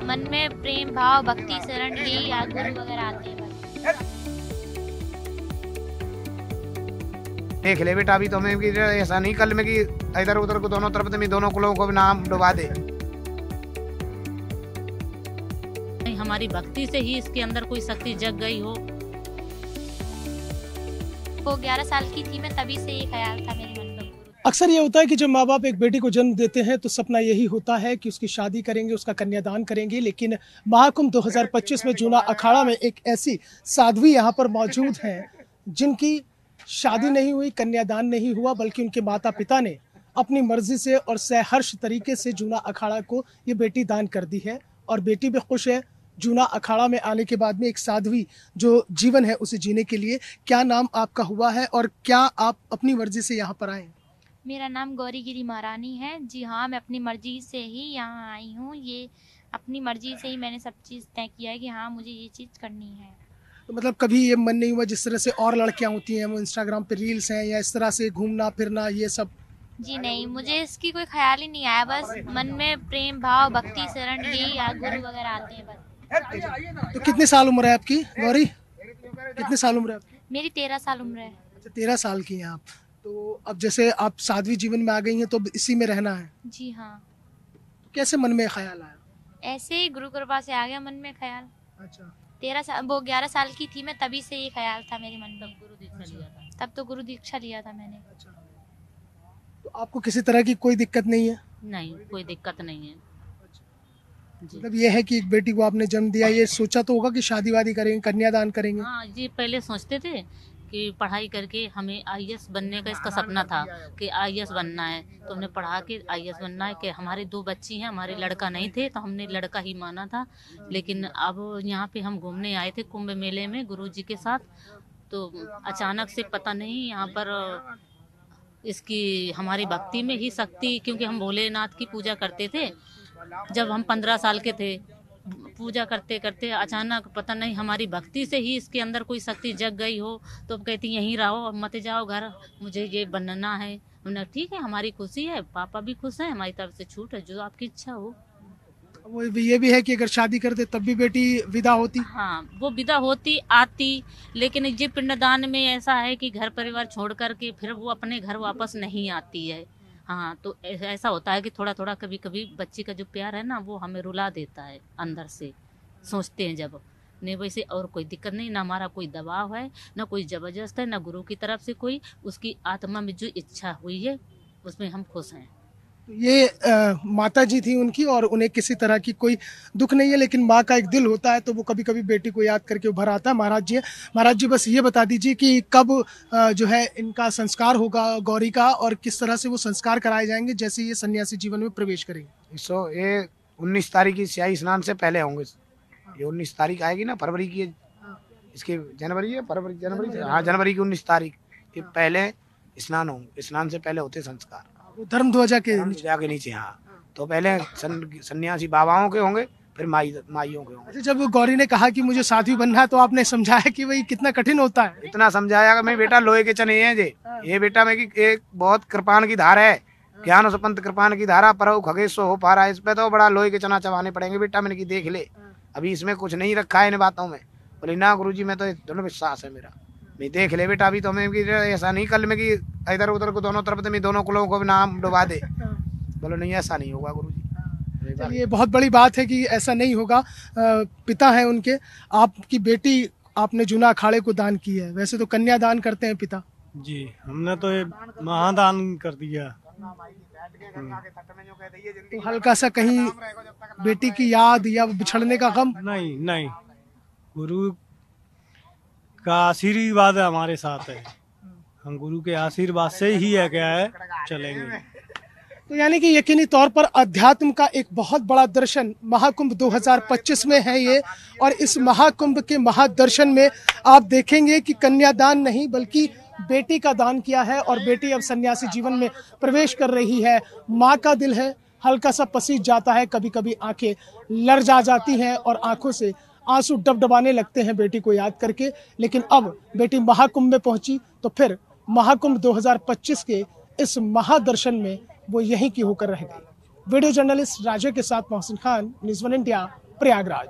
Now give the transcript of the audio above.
मन में प्रेम भाव भक्ति शरण यही गुरु वगैरह आते हैं। देख ले बेटा, अभी तो हमें भी ऐसा नहीं कल में कि इधर उधर को दोनों तरफ में दोनों कुलों को भी नाम डुबा दे। हमारी भक्ति से ही इसके अंदर कोई शक्ति जग गई हो। वो 11 साल की थी मैं, तभी से ये ख्याल था मेरे मन में। अक्सर ये होता है कि जब माँ बाप एक बेटी को जन्म देते हैं तो सपना यही होता है कि उसकी शादी करेंगे, उसका कन्यादान करेंगे। लेकिन महाकुंभ 2025 में जूना अखाड़ा में एक ऐसी साध्वी यहाँ पर मौजूद हैं जिनकी शादी नहीं हुई, कन्यादान नहीं हुआ, बल्कि उनके माता पिता ने अपनी मर्जी से और सहर्ष तरीके से जूना अखाड़ा को ये बेटी दान कर दी है और बेटी भी खुश है। जूना अखाड़ा में आने के बाद में एक साध्वी जो जीवन है उसे जीने के लिए, क्या नाम आपका हुआ है और क्या आप अपनी मर्जी से यहाँ पर आए? मेरा नाम गौरीगिरी महारानी है। जी हाँ, मैं अपनी मर्जी से ही यहाँ आई हूँ। ये अपनी मर्जी से ही मैंने सब चीज़ तय किया है कि हाँ मुझे ये चीज़ करनी है। तो मतलब कभी ये मन नहीं हुआ जिस तरह से और लड़कियाँ होती हैं, वो इंस्टाग्राम पे रील्स हैं या इस तरह से घूमना फिरना ये सब? जी नहीं, मुझे इसकी कोई ख्याल ही नहीं आया। बस मन में प्रेम भाव भक्ति शरण यही गुरु वगैरह आते हैं बस। तो कितने साल उम्र है आपकी गौरी? कितने साल उम्र है आपकी? मेरी 13 साल उम्र है। अच्छा, 13 साल की हैं आप। तो अब जैसे आप साध्वी जीवन में आ गई हैं तो अब इसी में रहना है। जी हाँ। कैसे मन में ख्याल आया? ऐसे ही गुरु कृपा से आ गया मन में ख्याल। अच्छा, 13 साल, वो 11 साल की थी मैं, तभी से ये ख्याल था मेरे मन में। गुरु दीक्षा लिया था। तब तो गुरु दीक्षा लिया था मैंने। अच्छा। तो आपको किसी तरह की कोई दिक्कत नहीं है? नहीं, कोई दिक्कत नहीं है जी। मतलब ये है कि एक बेटी को आपने जन्म दिया, ये सोचा तो होगा कि शादी वादी करेंगे, कन्यादान करेंगे? हाँ जी, पहले सोचते थे कि पढ़ाई करके हमें आईएएस बनने का इसका सपना था कि आईएएस बनना है, तो हमने पढ़ा के आईएएस बनना है। कि हमारी 2 बच्ची हैं, हमारे लड़का नहीं थे तो हमने लड़का ही माना था। लेकिन अब यहाँ पे हम घूमने आए थे कुंभ मेले में गुरुजी के साथ, तो अचानक से पता नहीं यहाँ पर इसकी हमारी भक्ति में ही शक्ति, क्योंकि हम भोलेनाथ की पूजा करते थे जब हम 15 साल के थे। पूजा करते करते अचानक पता नहीं हमारी भक्ति से ही इसके अंदर कोई शक्ति जग गई हो। तो अब कहती यहीं रहो, मत जाओ घर, मुझे ये बनना है। हमने ठीक है, हमारी खुशी है, पापा भी खुश हैं, हमारी तरफ से छूट है, जो आपकी इच्छा हो। वो ये भी है कि अगर शादी करते तब भी बेटी विदा होती? हाँ, वो विदा होती आती, लेकिन ये पिंडदान में ऐसा है कि घर परिवार छोड़ करके फिर वो अपने घर वापस नहीं आती है। हाँ, तो ऐसा होता है कि थोड़ा थोड़ा कभी कभी बच्ची का जो प्यार है ना वो हमें रुला देता है अंदर से, सोचते हैं जब। नहीं वैसे और कोई दिक्कत नहीं, ना हमारा कोई दबाव है, ना कोई जबरदस्त है, ना गुरु की तरफ से कोई। उसकी आत्मा में जो इच्छा हुई है उसमें हम खुश हैं। ये माता जी थी उनकी और उन्हें किसी तरह की कोई दुख नहीं है, लेकिन माँ का एक दिल होता है तो वो कभी कभी बेटी को याद करके उभर आता है। महाराज जी, महाराज जी बस ये बता दीजिए कि कब जो है इनका संस्कार होगा गौरी का, और किस तरह से वो संस्कार कराए जाएंगे जैसे ये सन्यासी जीवन में प्रवेश करेंगे? ये 19 तारीख की स्याही स्नान से पहले होंगे। ये 19 तारीख आएगी ना, फरवरी की, इसके जनवरी है, फरवरी जनवरी, हाँ जनवरी की 19 तारीख के पहले स्नान होंगे। स्नान से पहले होते संस्कार धर्म ध्वजा के नीचे। हाँ, तो पहले सन्यासी बाबाओं के होंगे, फिर माइयों के होंगे। अच्छा, जब गौरी ने कहा कि मुझे साध्वी बनना है तो आपने समझाया कि भाई कितना कठिन होता है? इतना समझाया कि मैं बेटा लोहे के चने हैं ये बेटा में की एक बहुत कृपान की धार है, ज्ञान संपन्न कृपान की धारा पर खगेश हो पा रहा है। इस पे तो बड़ा लोहे के चना चबाने पड़ेंगे बेटा। मैंने की देख ले, अभी इसमें कुछ नहीं रखा है इन बातों में। बोले ना गुरुजी, मैं तो दृढ़ विश्वास है मेरा, मैं देख ले बेटा, अभी तो हमें भी ऐसा नहीं कल में कि इधर उधर को दोनों तरफ में दोनों कुलों को भी नाम डुबा दे। बोलो नहीं, ऐसा नहीं होगा गुरुजी। ये बहुत बड़ी बात है कि ऐसा नहीं होगा। पिता है उनके, आपकी बेटी आपने जूना अखाड़े को दान की है। वैसे तो कन्यादान करते हैं पिता जी, हमने तो ये महादान कर दिया। तो हल्का सा कहीं बेटी की याद या बिछड़ने का गम? नहीं नहीं, गुरु का आशीर्वाद हमारे साथ है, हम गुरु के आशीर्वाद से ही है क्या है चलेंगे। तो यानी कि यकीनी तौर पर अध्यात्म का एक बहुत बड़ा दर्शन महाकुंभ 2025 में है ये, और इस महाकुंभ के महादर्शन में आप देखेंगे कि कन्यादान नहीं बल्कि बेटी का दान किया है और बेटी अब सन्यासी जीवन में प्रवेश कर रही है। माँ का दिल है हल्का सा पसीज जाता है, कभी कभी आंखें लरजा जाती हैं और आंखों से आंसू डबडबाने लगते हैं बेटी को याद करके। लेकिन अब बेटी महाकुंभ में पहुंची तो फिर महाकुंभ 2025 के इस महादर्शन में वो यहीं की होकर रह गई। वीडियो जर्नलिस्ट राजे के साथ मोहसिन खान, न्यूज़ 1 इंडिया, प्रयागराज।